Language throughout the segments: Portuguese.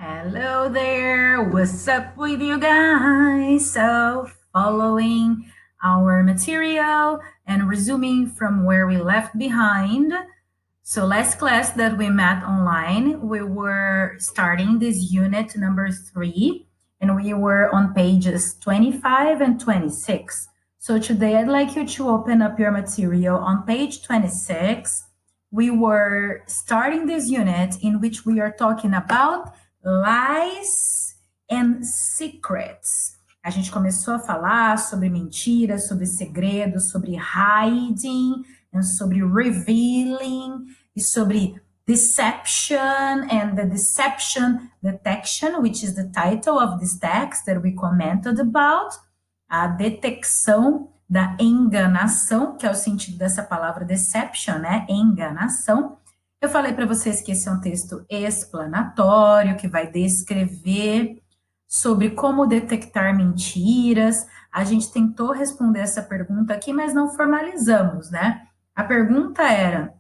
Hello there, what's up with you guys? So, following our material and resuming from where we left behind. So, last class that we met online, we were starting this unit number 3, and we were on pages 25 and 26. So, today I'd like you to open up your material on page 26. We were starting this unit in which we are talking about lies and secrets. A gente começou a falar sobre mentiras, sobre segredos, sobre hiding, and sobre revealing, e sobre deception and the deception detection, which is the title of this text that we commented about, a detecção da enganação, que é o sentido dessa palavra deception, né? Enganação. Eu falei para vocês que esse é um texto explanatório, que vai descrever sobre como detectar mentiras. A gente tentou responder essa pergunta aqui, mas não formalizamos, né? A pergunta era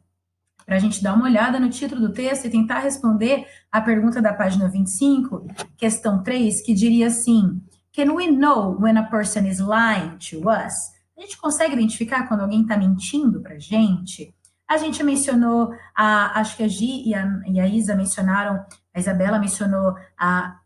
para a gente dar uma olhada no título do texto e tentar responder a pergunta da página 25, questão 3, que diria assim: Can we know when a person is lying to us? A gente consegue identificar quando alguém está mentindo para a gente? A gente mencionou, acho que a Gi e a Isa mencionaram, a Isabela mencionou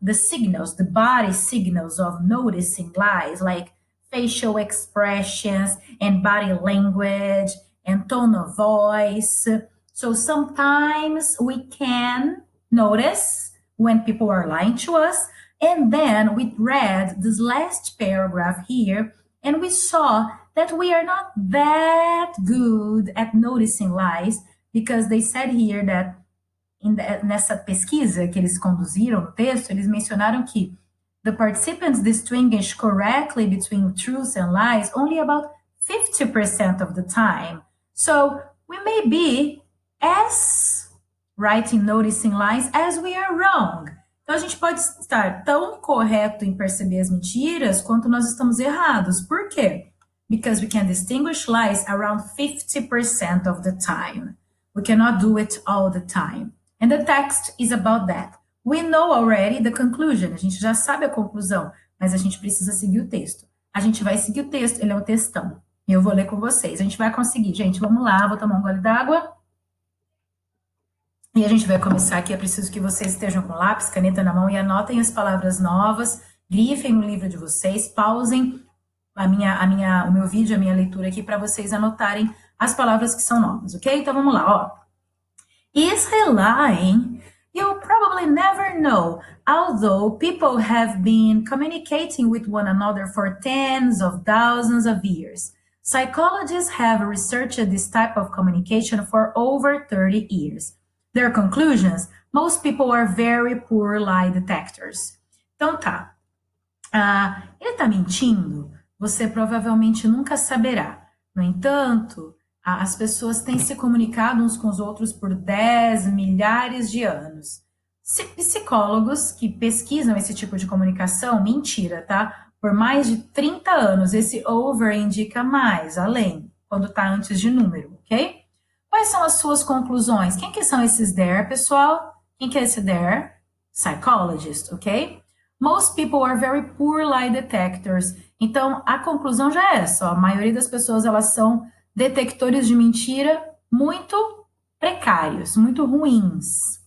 the signals, the body signals of noticing lies, like facial expressions and body language and tone of voice. So sometimes we can notice when people are lying to us. And then we read this last paragraph here, and we saw that we are not that good at noticing lies, because they said here that nessa pesquisa que eles conduziram no texto, eles mencionaram que the participants distinguish correctly between truths and lies only about 50% of the time. So we may be as right in noticing lies as we are wrong. Então, a gente pode estar tão correto em perceber as mentiras quanto nós estamos errados. Por quê? Because we can distinguish lies around 50% of the time. We cannot do it all the time. And the text is about that. We know already the conclusion. A gente já sabe a conclusão, mas a gente precisa seguir o texto. A gente vai seguir o texto, ele é um textão. E eu vou ler com vocês. A gente vai conseguir. Gente, vamos lá, vou tomar um gole d'água. E a gente vai começar aqui, é preciso que vocês estejam com lápis, caneta na mão e anotem as palavras novas, grifem no livro de vocês, pausem o meu vídeo, a minha leitura aqui, para vocês anotarem as palavras que são novas, ok? Então vamos lá, ó. Is he lying? You'll probably never know, although people have been communicating with one another for tens of thousands of years. Psychologists have researched this type of communication for over 30 years. Their conclusions: most people are very poor lie detectors. Então tá, ele tá mentindo? Você provavelmente nunca saberá. No entanto, as pessoas têm se comunicado uns com os outros por 10 milhares de anos. Psicólogos que pesquisam esse tipo de comunicação, mentira, tá? Por mais de 30 anos, esse over indica mais, além, quando tá antes de número, ok? Quais são as suas conclusões? Quem que são esses there, pessoal? Quem que é esse there? Psychologist, ok? Most people are very poor lie detectors. Então, a conclusão já é essa. A maioria das pessoas, elas são detectores de mentira muito precários, muito ruins.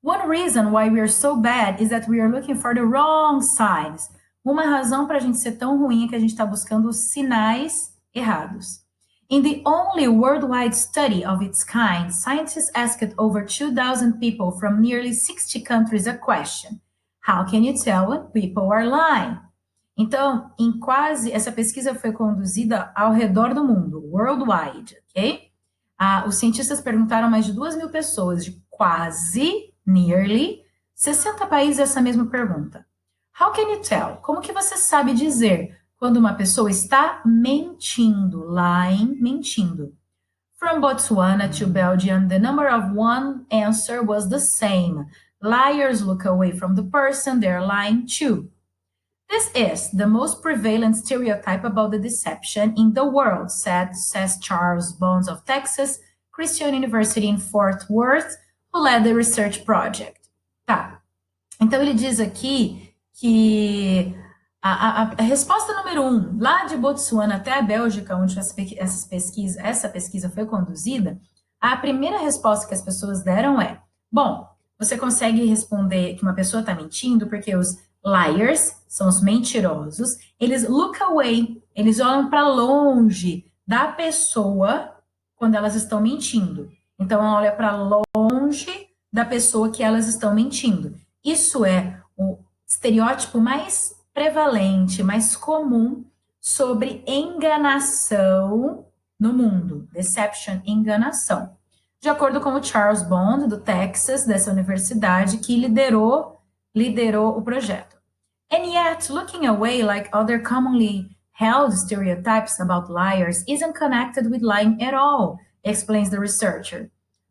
One reason why we are so bad is that we are looking for the wrong signs. Uma razão para a gente ser tão ruim é que a gente está buscando os sinais errados. In the only worldwide study of its kind, scientists asked over 2,000 people from nearly 60 countries a question: How can you tell when people are lying? Então, essa pesquisa foi conduzida ao redor do mundo, worldwide, ok? Os cientistas perguntaram a mais de 2.000 pessoas de nearly 60 países essa mesma pergunta. How can you tell? Como que você sabe dizer quando uma pessoa está mentindo, lying, mentindo? From Botswana to Belgium, the number of one answer was the same. Liars look away from the person they're lying to. This is the most prevalent stereotype about the deception in the world, says Charles Bones of Texas Christian University in Fort Worth, who led the research project. Tá. Então, ele diz aqui que a resposta número um, lá de Botsuana até a Bélgica, onde essa pesquisa foi conduzida, a primeira resposta que as pessoas deram é: bom, você consegue responder que uma pessoa está mentindo porque os liars, são os mentirosos, eles look away, eles olham para longe da pessoa quando elas estão mentindo. Então, ela olha para longe da pessoa que elas estão mentindo. Isso é o estereótipo mais prevalente, mais comum sobre enganação no mundo. Deception, enganação. De acordo com o Charles Bond, do Texas, dessa universidade, que liderou o projeto. And yet, looking away like other commonly held stereotypes about liars isn't connected with lying at all, explains the researcher.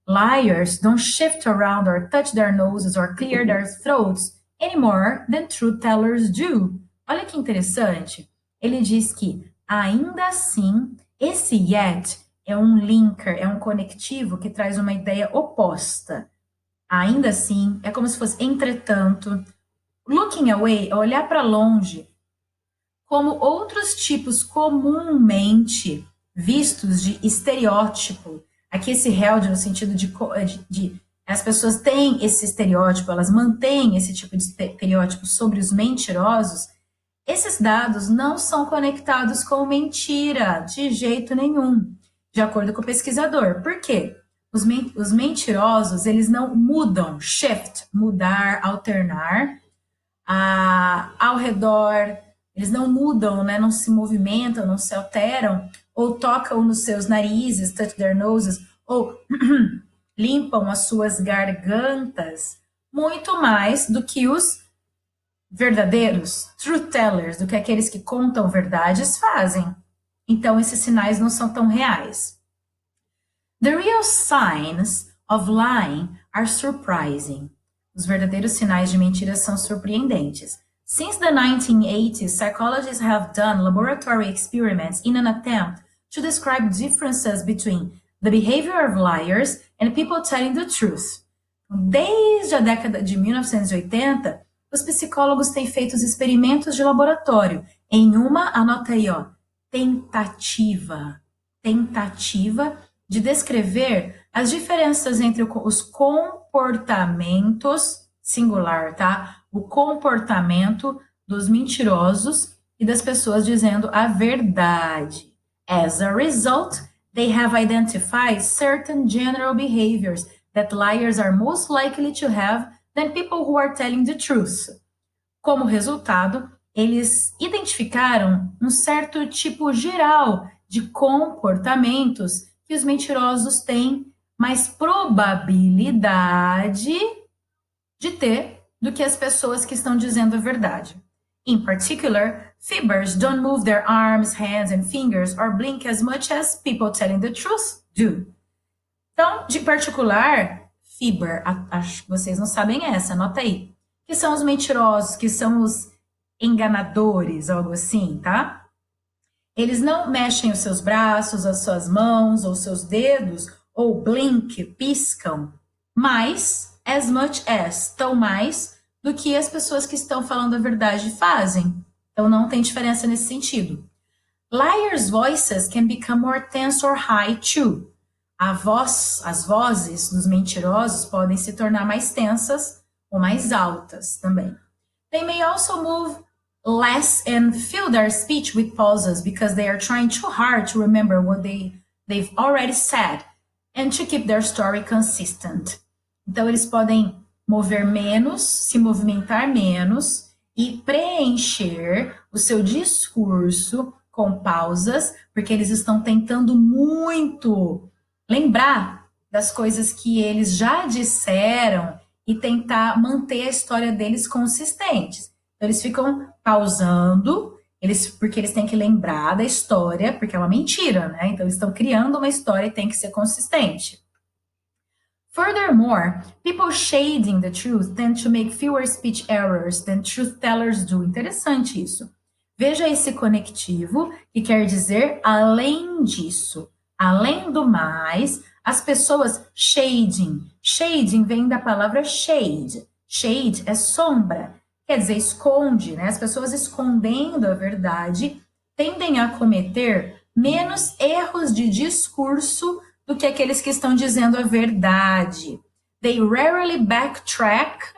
Liars don't shift around or touch their noses or clear their throats any more than truth tellers do. Olha que interessante. Ele diz que, ainda assim, esse yet é um linker, é um conectivo que traz uma ideia oposta. Ainda assim, é como se fosse entretanto. Looking away é olhar para longe, como outros tipos comumente vistos de estereótipo. Aqui esse held no sentido de as pessoas têm esse estereótipo, elas mantêm esse tipo de estereótipo sobre os mentirosos. Esses dados não são conectados com mentira, de jeito nenhum, de acordo com o pesquisador. Por quê? Os mentirosos, eles não mudam, shift, mudar, alternar, ao redor, eles não mudam, né, não se movimentam, não se alteram, ou tocam nos seus narizes, touch their noses, ou limpam as suas gargantas, muito mais do que os verdadeiros, truth tellers, do que aqueles que contam verdades fazem. Então, esses sinais não são tão reais. The real signs of lying are surprising. Os verdadeiros sinais de mentira são surpreendentes. Since the 1980s, psychologists have done laboratory experiments in an attempt to describe differences between the behavior of liars and people telling the truth. Desde a década de 1980, os psicólogos têm feito os experimentos de laboratório em uma, anota aí, ó, tentativa de descrever as diferenças entre os comportamentos, singular, tá? O comportamento dos mentirosos e das pessoas dizendo a verdade. As a result, they have identified certain general behaviors that liars are most likely to have than people who are telling the truth. Como resultado, eles identificaram um certo tipo geral de comportamentos que os mentirosos têm mais probabilidade de ter do que as pessoas que estão dizendo a verdade. In particular, fibbers don't move their arms, hands and fingers or blink as much as people telling the truth do. Então, de particular, fibber, acho que vocês não sabem essa, anota aí. Que são os mentirosos, que são os enganadores, algo assim, tá? Eles não mexem os seus braços, as suas mãos, ou seus dedos, ou blink, piscam, mas as much as, tão mais do que as pessoas que estão falando a verdade fazem. Então não tem diferença nesse sentido. Liars' voices can become more tense or high too. As vozes dos mentirosos podem se tornar mais tensas ou mais altas também. They may also move less and fill their speech with pauses because they are trying too hard to remember what they've already said and to keep their story consistent. Então, eles podem mover menos, se movimentar menos e preencher o seu discurso com pausas, porque eles estão tentando muito lembrar das coisas que eles já disseram e tentar manter a história deles consistentes. Então, eles ficam pausando, porque eles têm que lembrar da história, porque é uma mentira, né? Então, eles estão criando uma história e tem que ser consistente. Furthermore, people shading the truth tend to make fewer speech errors than truth tellers do. Interessante isso. Veja esse conectivo, que quer dizer além disso. Além do mais, as pessoas shading. Shading vem da palavra shade. Shade é sombra, quer dizer, esconde, né? As pessoas escondendo a verdade tendem a cometer menos erros de discurso do que aqueles que estão dizendo a verdade. They rarely backtrack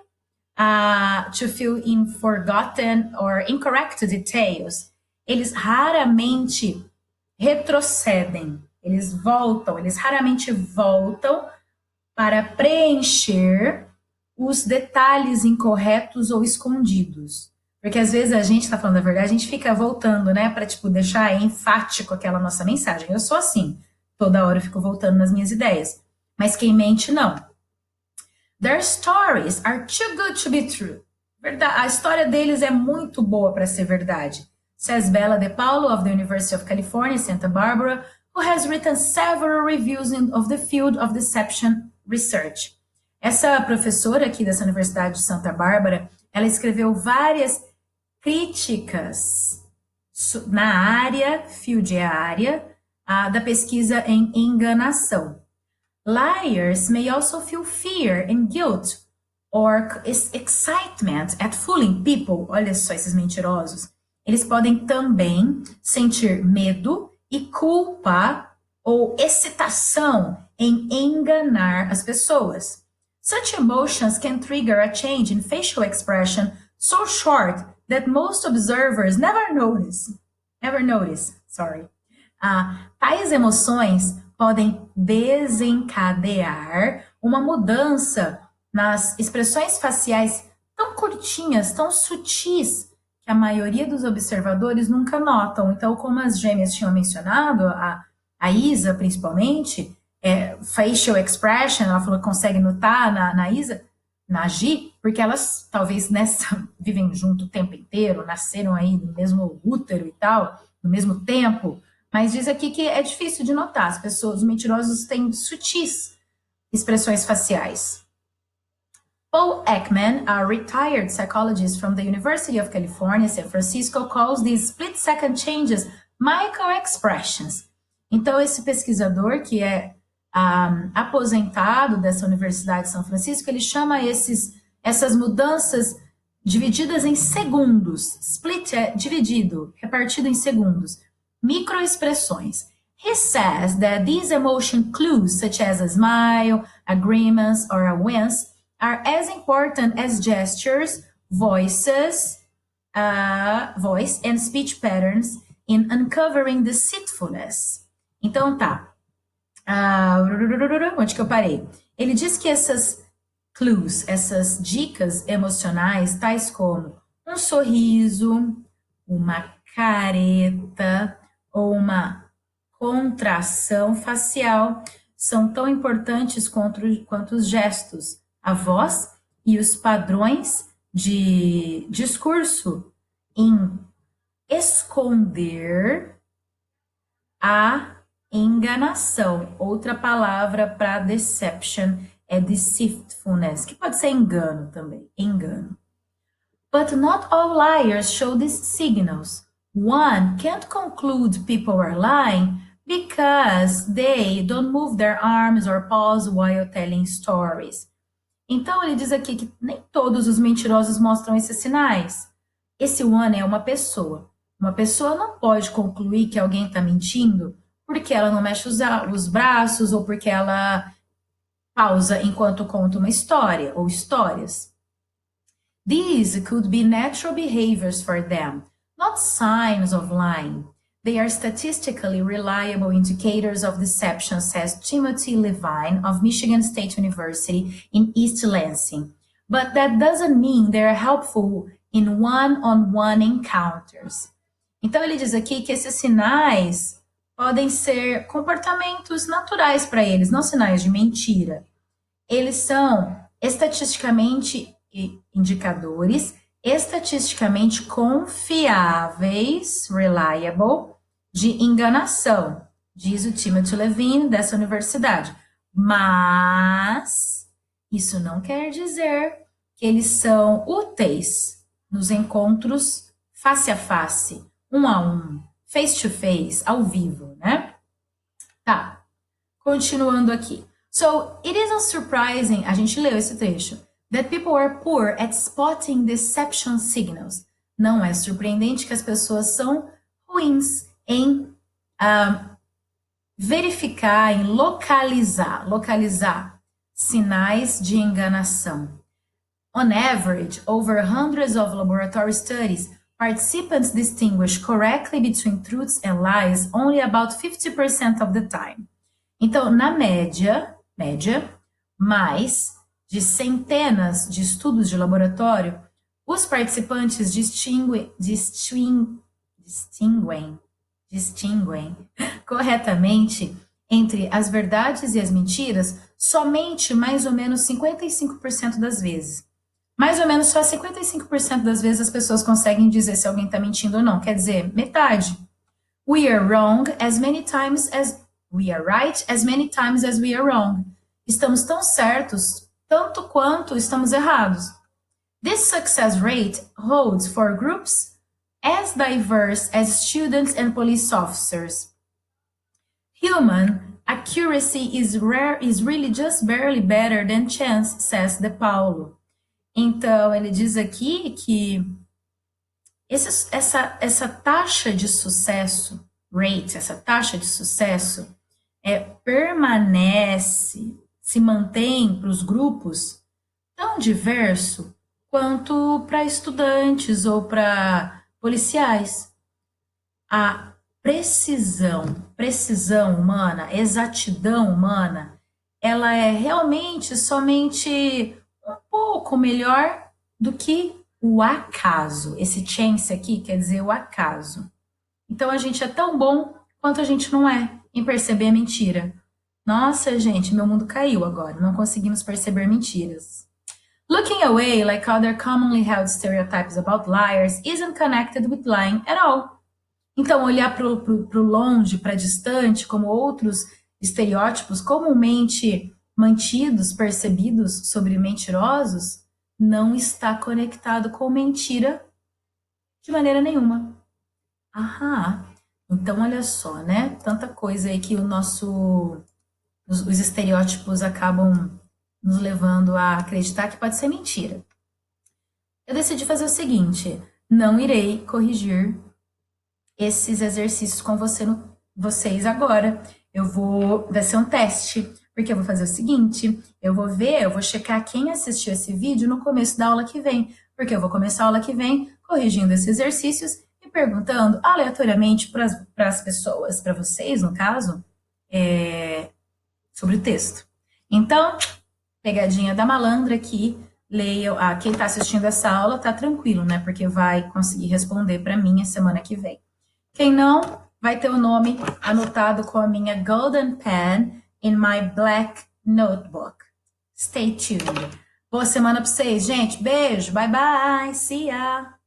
to fill in forgotten or incorrect details. Eles raramente retrocedem, eles raramente voltam para preencher os detalhes incorretos ou escondidos. Porque às vezes a gente está falando a verdade, a gente fica voltando, né, para tipo deixar enfático aquela nossa mensagem. Eu sou assim, toda hora eu fico voltando nas minhas ideias. Mas quem mente não. Their stories are too good to be true. A história deles é muito boa para ser verdade. Says Bella De Paulo of the University of California, Santa Barbara, who has written several reviews of the field of deception research. Essa professora aqui dessa Universidade de Santa Bárbara, ela escreveu várias críticas na área, field é a área, da pesquisa em enganação. Liars may also feel fear and guilt or excitement at fooling people. Olha só esses mentirosos. Eles podem também sentir medo e culpa ou excitação em enganar as pessoas. Such emotions can trigger a change in facial expression so short that most observers never notice. Tais emoções podem desencadear uma mudança nas expressões faciais tão curtinhas, tão sutis, que a maioria dos observadores nunca notam. Então, como as gêmeas tinham mencionado, a Isa principalmente, facial expression, ela falou que consegue notar na Isa, na Gi, porque elas talvez vivem junto o tempo inteiro, nasceram aí no mesmo útero e tal, no mesmo tempo, mas diz aqui que é difícil de notar. As pessoas, os mentirosos têm sutis expressões faciais. Paul Ekman, a retired psychologist from the University of California, San Francisco, calls these split-second changes microexpressions. Então, esse pesquisador, que é aposentado dessa Universidade de São Francisco, ele chama essas mudanças divididas em segundos. Split é dividido, repartido em segundos. Microexpressões. He says that these emotion clues, such as a smile, a grimace, or a wince, are as important as gestures, voice and speech patterns in uncovering deceitfulness. Então tá. Onde que eu parei? Ele diz que essas clues, essas dicas emocionais, tais como um sorriso, uma careta ou uma contração facial, são tão importantes quanto os gestos, a voz e os padrões de discurso em esconder a enganação. Outra palavra para deception é deceitfulness, que pode ser engano também, engano. But not all liars show these signals. One can't conclude people are lying because they don't move their arms or paws while telling stories. Então, ele diz aqui que nem todos os mentirosos mostram esses sinais. Esse one é uma pessoa. Uma pessoa não pode concluir que alguém está mentindo porque ela não mexe os braços ou porque ela pausa enquanto conta uma história ou histórias. These could be natural behaviors for them, not signs of lying. They are statistically reliable indicators of deception, says Timothy Levine of Michigan State University in East Lansing. But that doesn't mean they are helpful in one-on-one encounters. Então, ele diz aqui que esses sinais podem ser comportamentos naturais para eles, não sinais de mentira. Eles são estatisticamente indicadores estatisticamente confiáveis, reliable, de enganação, diz o Timothy Levine dessa universidade. Mas isso não quer dizer que eles são úteis nos encontros face a face, um a um, face to face, ao vivo, né? Tá, continuando aqui. So, it isn't surprising, a gente leu esse trecho, That people are poor at spotting deception signals. Não é surpreendente que as pessoas são ruins em verificar, em localizar sinais de enganação. On average, over hundreds of laboratory studies, participants distinguish correctly between truths and lies only about 50% of the time. Então, na média, mais de centenas de estudos de laboratório, os participantes distinguem corretamente entre as verdades e as mentiras somente mais ou menos 55% das vezes. Mais ou menos só 55% das vezes as pessoas conseguem dizer se alguém está mentindo ou não. Quer dizer, metade. We are wrong as many times as we are right, as many times as we are wrong. Estamos tão certos tanto quanto estamos errados. This success rate holds for groups as diverse as students and police officers. Human accuracy is really just barely better than chance, says De Paulo. Então, ele diz aqui que essa taxa de sucesso, essa taxa de sucesso, permanece, se mantém para os grupos tão diverso quanto para estudantes ou para policiais. A precisão humana, exatidão humana, ela é realmente somente um pouco melhor do que o acaso. Esse chance aqui quer dizer o acaso. Então a gente é tão bom quanto a gente não é em perceber a mentira. Nossa, gente, meu mundo caiu agora. Não conseguimos perceber mentiras. Looking away, like other commonly held stereotypes about liars, isn't connected with lying at all. Então, olhar para o longe, para distante, como outros estereótipos comumente mantidos, percebidos sobre mentirosos, não está conectado com mentira de maneira nenhuma. Aham. Então, olha só, né? Tanta coisa aí que os estereótipos acabam nos levando a acreditar que pode ser mentira. Eu decidi fazer o seguinte: não irei corrigir esses exercícios com vocês agora. Vai ser um teste, porque eu vou fazer o seguinte, eu vou checar quem assistiu esse vídeo no começo da aula que vem, porque eu vou começar a aula que vem corrigindo esses exercícios e perguntando aleatoriamente para as pessoas, para vocês, no caso, sobre o texto. Então, pegadinha da malandra aqui, leia. Quem está assistindo essa aula tá tranquilo, né? Porque vai conseguir responder para mim a semana que vem. Quem não, vai ter o nome anotado com a minha golden pen in my black notebook. Stay tuned. Boa semana para vocês, gente. Beijo. Bye, bye. See ya.